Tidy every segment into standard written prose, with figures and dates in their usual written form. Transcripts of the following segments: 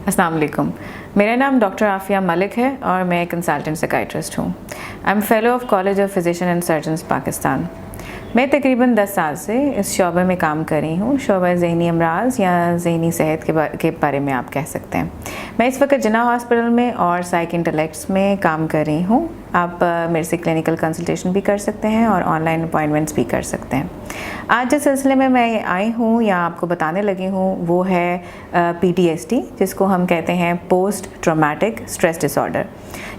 अस्सलाम वालेकुम। मेरा नाम डॉक्टर आफिया मलिक है और मैं कंसल्टेंट साइकियाट्रिस्ट हूँ। I am fellow of college of physician and surgeons Pakistan. मैं तकरीबन 10 साल से इस शोबे में काम कर रही हूँ। शोबा ज़हनी अमराज़ या ज़हनी सेहत के बारे में आप कह सकते हैं। मैं इस वक्त जिन्ना हॉस्पिटल में और साइक इंटेलेक्ट्स में काम कर रही हूँ। आप मेरे से क्लिनिकल कंसल्टेशन भी कर सकते हैं और ऑनलाइन अपॉइंटमेंट्स भी कर सकते हैं। आज जिस सिलसिले में मैं आई हूँ या आपको बताने लगी हूँ वो है PTSD, जिसको हम कहते हैं पोस्ट ट्रॉमेटिक स्ट्रेस डिसऑर्डर।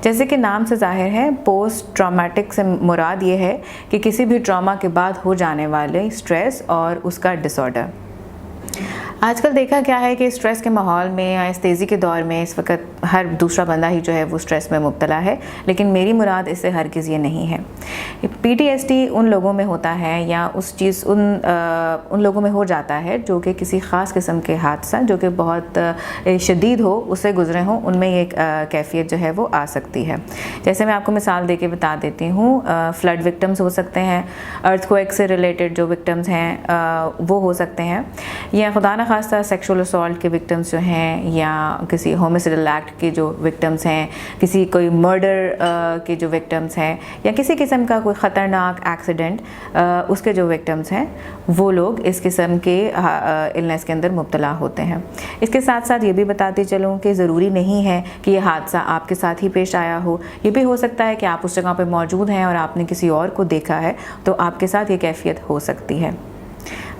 जैसे कि नाम से ज़ाहिर है, पोस्ट ट्रॉमेटिक से मुराद ये है कि किसी भी ट्रॉमा के बाद हो जाने वाले स्ट्रेस और उसका डिसऑर्डर। आजकल देखा क्या है कि स्ट्रेस के माहौल में या इस तेज़ी के दौर में इस वक्त हर दूसरा बंदा ही जो है वो स्ट्रेस में मुब्तला है, लेकिन मेरी मुराद इससे हरगिज़ ये नहीं है। PTSD उन लोगों में होता है या उन लोगों में हो जाता है जो कि किसी ख़ास किस्म के हादसा जो कि बहुत शदीद हो उससे गुजरे हों, उनमें ये कैफियत जो है वो आ सकती है। जैसे मैं आपको मिसाल दे के बता देती हूँ, फ्लड विक्टिम्स हो सकते हैं, अर्थक्वेक से रिलेटेड जो विक्टिम्स हैं वो हो सकते हैं, या खुदा न खास्ता सेक्सुअल असॉल्ट के विक्टिम्स जो हैं, या किसी होमिसाइडल एक्ट के जो विक्टिम्स हैं, किसी कोई मर्डर के जो विक्टिम्स हैं, या किसी किस्म का कोई ख़तरनाक एक्सीडेंट उसके जो विक्टिम्स हैं, वो लोग इस किस्म के इलनेस के अंदर मुब्तला होते हैं। इसके साथ साथ ये भी बताती चलूँ कि ज़रूरी नहीं है कि ये हादसा आपके साथ ही पेश आया हो। ये भी हो सकता है कि आप उस जगह पर मौजूद हैं और आपने किसी और को देखा है, तो आपके साथ ये कैफियत हो सकती है।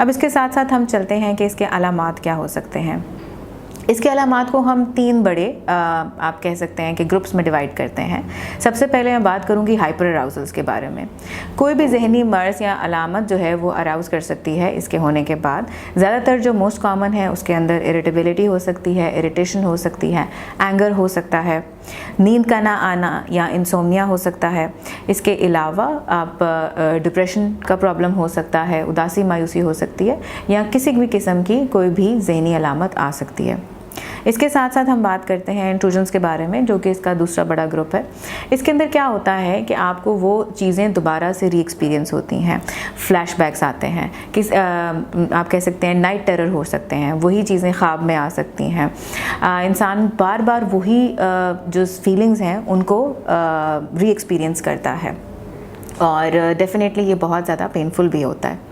अब इसके साथ साथ हम चलते हैं कि इसके अलामात क्या हो सकते हैं। इसके अलामात को हम 3 बड़े आप कह सकते हैं कि ग्रुप्स में डिवाइड करते हैं। सबसे पहले मैं बात करूंगी हाइपर अराउजल्स के बारे में। कोई भी जहनी मर्ज़ या अलामत जो है वो अराउज़ कर सकती है इसके होने के बाद। ज़्यादातर जो मोस्ट कॉमन है उसके अंदर इरिटेबिलिटी हो सकती है, इरिटेशन हो सकती है, एंगर हो सकता है, नींद का ना आना या इंसोम्निया हो सकता है। इसके अलावा आप डिप्रेशन का प्रॉब्लम हो सकता है, उदासी मायूसी हो सकती है, या किसी भी किस्म की कोई भी ज़हनी अलामत आ सकती है। इसके साथ साथ हम बात करते हैं इंट्रूजन्स के बारे में, जो कि इसका दूसरा बड़ा ग्रुप है। इसके अंदर क्या होता है कि आपको वो चीज़ें दोबारा से री एक्सपीरियंस होती हैं, फ्लैशबैक्स आते हैं, आप कह सकते हैं नाइट टेरर हो सकते हैं, वही चीज़ें ख्वाब में आ सकती हैं। इंसान बार बार वही जो फीलिंग्स हैं उनको री एक्सपीरियंस करता है और डेफिनेटली ये बहुत ज़्यादा पेनफुल भी होता है।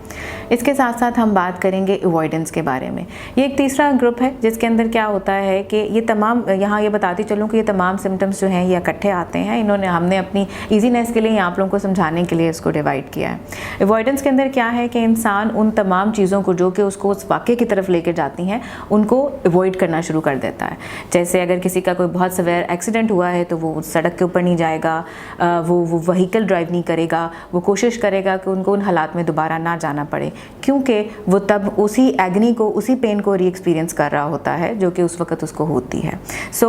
इसके साथ साथ हम बात करेंगे अवॉइडेंस के बारे में। ये एक तीसरा ग्रुप है जिसके अंदर क्या होता है कि ये तमाम, यहाँ ये बताती चलूँ कि ये तमाम सिम्टम्स जो हैं ये इकट्ठे आते हैं। हमने अपनी ईजीनेस के लिए आप लोगों को समझाने के लिए इसको डिवाइड किया है। अवॉइडेंस के अंदर क्या है कि इंसान उन तमाम चीज़ों को जो कि उसको उस वाक़े की तरफ लेकर जाती हैं उनको अवॉइड करना शुरू कर देता है। जैसे अगर किसी का कोई बहुत सवेयर एक्सीडेंट हुआ है तो वो सड़क के ऊपर नहीं जाएगा, वो व्हीकल ड्राइव नहीं करेगा, वो कोशिश करेगा कि उनको उन हालात में दोबारा ना जाना पड़े, क्योंकि वो तब उसी एग्नी को, उसी पेन को री एक्सपीरियंस कर रहा होता है जो कि उस वक्त उसको होती है। सो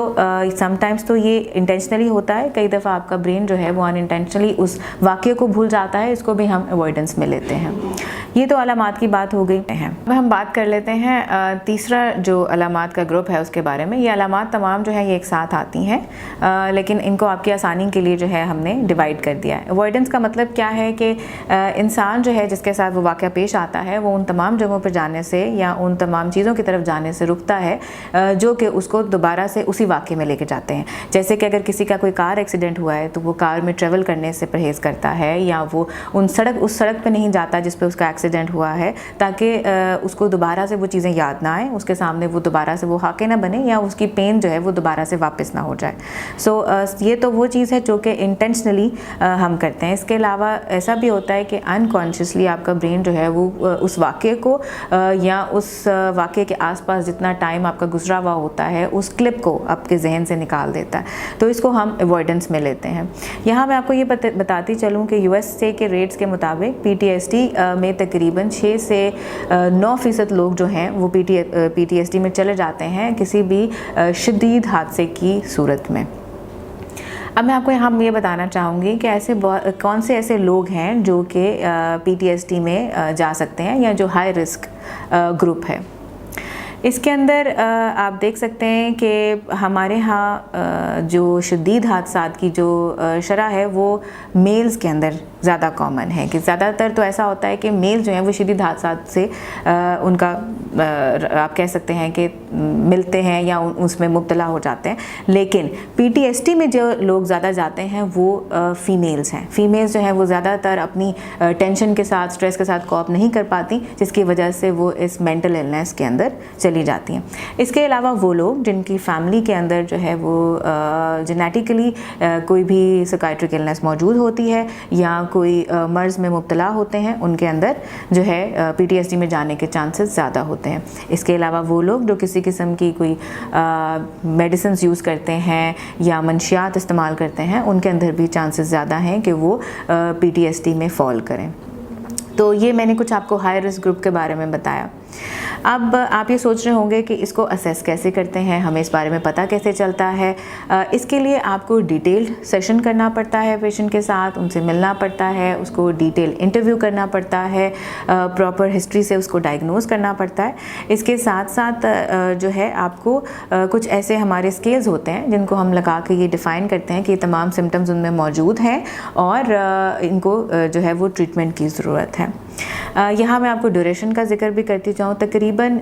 समटाइम्स तो ये इंटेंशनली होता है, कई दफ़ा आपका ब्रेन जो है वो अनइंटेंशनली उस वाक़े को भूल जाता है, इसको भी हम अवॉइडेंस में लेते हैं। ये तो अलामात की बात हो गई है। अब हम बात कर लेते हैं तीसरा जो अलामात का ग्रुप है उसके बारे में। ये अलामात तमाम जो है ये एक साथ आती हैं, लेकिन इनको आपकी आसानी के लिए जो है हमने डिवाइड कर दिया है। अवॉइडेंस का मतलब क्या है कि इंसान जो है जिसके साथ वो वाक़या पेश आता है वो उन तमाम जगहों पर जाने से या उन तमाम चीज़ों की तरफ जाने से रुकता है जो कि उसको दोबारा से उसी वाक़े में लेके जाते हैं। जैसे कि अगर किसी का कोई कार एक्सीडेंट हुआ है तो वो कार में ट्रैवल करने से परहेज़ करता है, या वो उस सड़क पे नहीं जाता जिस पे उसका एक्सीडेंट हुआ है, ताकि उसको दोबारा से वो चीज़ें याद ना आए, उसके सामने वो दोबारा से वो वाक़े ना बने, या उसकी पेन जो है वो दोबारा से वापस ना हो जाए। सो ये तो वो चीज़ है जो कि इंटेंशनली हम करते हैं। इसके अलावा ऐसा भी होता है कि अनकॉन्शियसली आपका ब्रेन जो है वो उस वाक़े को या उस वाक़े के आसपास जितना टाइम आपका गुजरा हुआ होता है उस क्लिप को आपके जहन से निकाल देता है, तो इसको हम अवॉइडेंस में लेते हैं। यहाँ मैं आपको ये बताती चलूँ कि USA के रेट्स के मुताबिक PTSD में तकरीबन 6 से 9% लोग जो हैं वो PTSD में चले जाते हैं किसी भी शदीद हादसे की सूरत में। अब मैं आपको यहाँ ये बताना चाहूँगी कि कौन से ऐसे लोग हैं जो कि PTSD में जा सकते हैं या जो हाई रिस्क ग्रुप है। इसके अंदर आप देख सकते हैं कि हमारे यहाँ जो शदीद हादसात की जो शरह है वो मेल्स के अंदर ज़्यादा कॉमन है, कि ज़्यादातर तो ऐसा होता है कि मेल जो हैं वो शदीद हादसात से उनका आप कह सकते हैं कि मिलते हैं या उसमें मुब्तला हो जाते हैं। लेकिन PTSD में जो लोग ज़्यादा जाते हैं वो फ़ीमेल्स हैं। फ़ीमेल्स जो हैं वो ज़्यादातर अपनी टेंशन के साथ, स्ट्रेस के साथ कॉप नहीं कर पाती, जिसकी वजह से वो इस मेंटल इलनेस के अंदर चली जाती हैं। इसके अलावा वो लोग जिनकी फैमिली के अंदर जो है वो जेनेटिकली कोई भी साइकियाट्रिक इलनेस मौजूद होती है या कोई मर्ज़ में मुब्तला होते हैं, उनके अंदर जो है PTSD में जाने के चांसेस ज़्यादा होते हैं। इसके अलावा वो लोग जो किसी किस्म की कोई मेडिसिन यूज़ करते हैं या मंशियात इस्तेमाल करते हैं, उनके अंदर भी चांसेस ज़्यादा हैं कि वो PTSD में फ़ॉल करें। तो ये मैंने कुछ आपको हाई रिस्क ग्रुप के बारे में बताया। अब आप ये सोच रहे होंगे कि इसको असेस कैसे करते हैं, हमें इस बारे में पता कैसे चलता है। इसके लिए आपको डिटेल्ड सेशन करना पड़ता है, पेशेंट के साथ उनसे मिलना पड़ता है, उसको डिटेल इंटरव्यू करना पड़ता है, प्रॉपर हिस्ट्री से उसको डायग्नोज करना पड़ता है। इसके साथ साथ जो है आपको कुछ ऐसे हमारे स्केल्स होते हैं जिनको हम लगा के ये डिफ़ाइन करते हैं कि ये तमाम सिम्टम्स उनमें मौजूद हैं और इनको जो है वो ट्रीटमेंट की ज़रूरत है। यहाँ मैं आपको ड्यूरेशन का जिक्र भी करती जाऊँ। तकरीबन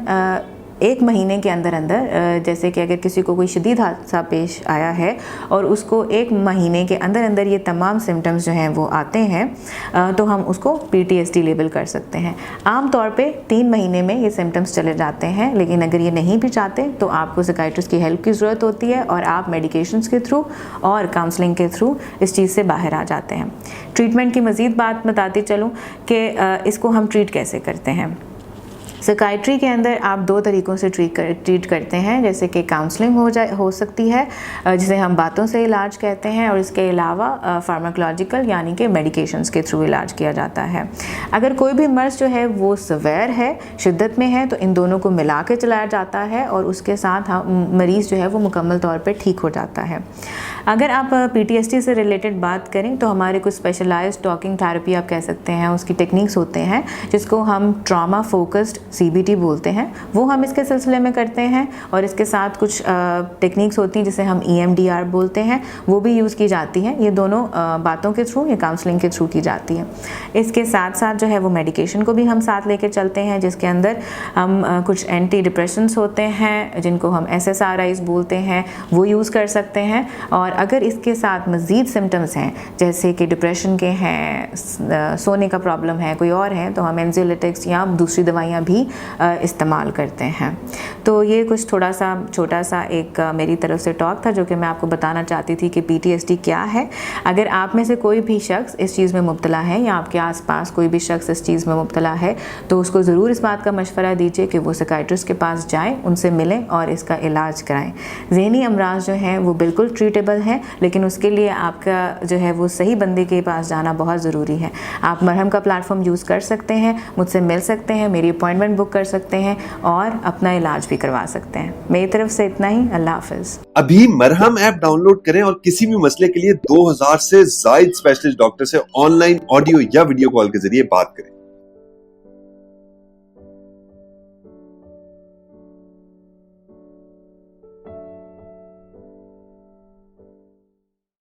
1 महीने के अंदर अंदर, जैसे कि अगर किसी को कोई शदीद हादसा पेश आया है और उसको 1 महीने के अंदर अंदर ये तमाम सिम्टम्स जो हैं वो आते हैं, तो हम उसको PTSD लेबल कर सकते हैं। आम तौर पे 3 महीने में ये सिम्टम्स चले जाते हैं, लेकिन अगर ये नहीं भी चाहते तो आपको साइकियाट्रिस्ट की हेल्प की ज़रूरत होती है और आप मेडिकेशंस के थ्रू और काउंसलिंग के थ्रू इस चीज़ से बाहर आ जाते हैं। ट्रीटमेंट की मज़ीद बात बताती चलूँ कि इसको हम ट्रीट कैसे करते हैं। साइकियाट्री के अंदर आप 2 तरीक़ों से ट्रीट करते हैं, जैसे कि काउंसलिंग हो सकती है, जिसे हम बातों से इलाज कहते हैं, और इसके अलावा फार्माकोलॉजिकल यानी कि मेडिकेशंस के थ्रू इलाज किया जाता है। अगर कोई भी मर्ज़ जो है वो सवेयर है, शिद्दत में है, तो इन दोनों को मिला के चलाया जाता है और उसके साथ मरीज़ जो है वो मुकम्मल तौर पर ठीक हो जाता है। अगर आप PTSD से रिलेटेड बात करें तो हमारे कुछ स्पेशलाइज्ड टॉकिंग थेरेपी आप कह सकते हैं, उसकी टेक्निक्स होते हैं जिसको हम ट्रॉमा फोकस्ड CBT बोलते हैं, वो हम इसके सिलसिले में करते हैं। और इसके साथ कुछ टेक्निक्स होती हैं जिसे हम EMDR बोलते हैं, वो भी यूज़ की जाती हैं। ये दोनों बातों के थ्रू या काउंसलिंग के थ्रू की जाती है। इसके साथ साथ जो है वो मेडिकेशन को भी हम साथ लेके चलते हैं, जिसके अंदर हम कुछ एंटी डिप्रेशंस होते हैं जिनको हम SSRIs बोलते हैं, वो यूज़ कर सकते हैं। और अगर इसके साथ मज़ीद सिम्टम्स हैं जैसे कि डिप्रेशन के हैं, सोने का प्रॉब्लम है, कोई और है, तो हम एंग्जाइलिटिक्स या दूसरी दवाइयाँ भी इस्तेमाल करते हैं। तो ये कुछ थोड़ा सा छोटा सा एक मेरी तरफ से टॉक था जो कि मैं आपको बताना चाहती थी कि PTSD क्या है। अगर आप में से कोई भी शख्स इस चीज़ में मुब्तला है या आपके आसपास कोई भी शख्स इस चीज़ में मुब्तला है, तो उसको ज़रूर इस बात का मशवरा दीजिए कि वो साइकियाट्रिस्ट के पास जाएँ, उनसे मिलें और इसका इलाज कराएँ। ज़हनी अमराज जो हैं वो बिल्कुल ट्रीटेबल हैं, लेकिन उसके लिए आपका जो है वो सही बंदे के पास जाना बहुत ज़रूरी है। आप मरहम का प्लेटफॉर्म यूज़ कर सकते हैं, मुझसे मिल सकते हैं, मेरी अपॉइंटमेंट बुक कर सकते हैं और अपना इलाज भी करवा सकते हैं। मेरी तरफ से इतना ही। अल्लाह हाफ़िज़। अभी मरहम ऐप डाउनलोड करें और किसी भी मसले के लिए 2000 से ज़ायद स्पेशलिस्ट डॉक्टर से ऑनलाइन ऑडियो या वीडियो कॉल के जरिए बात करें।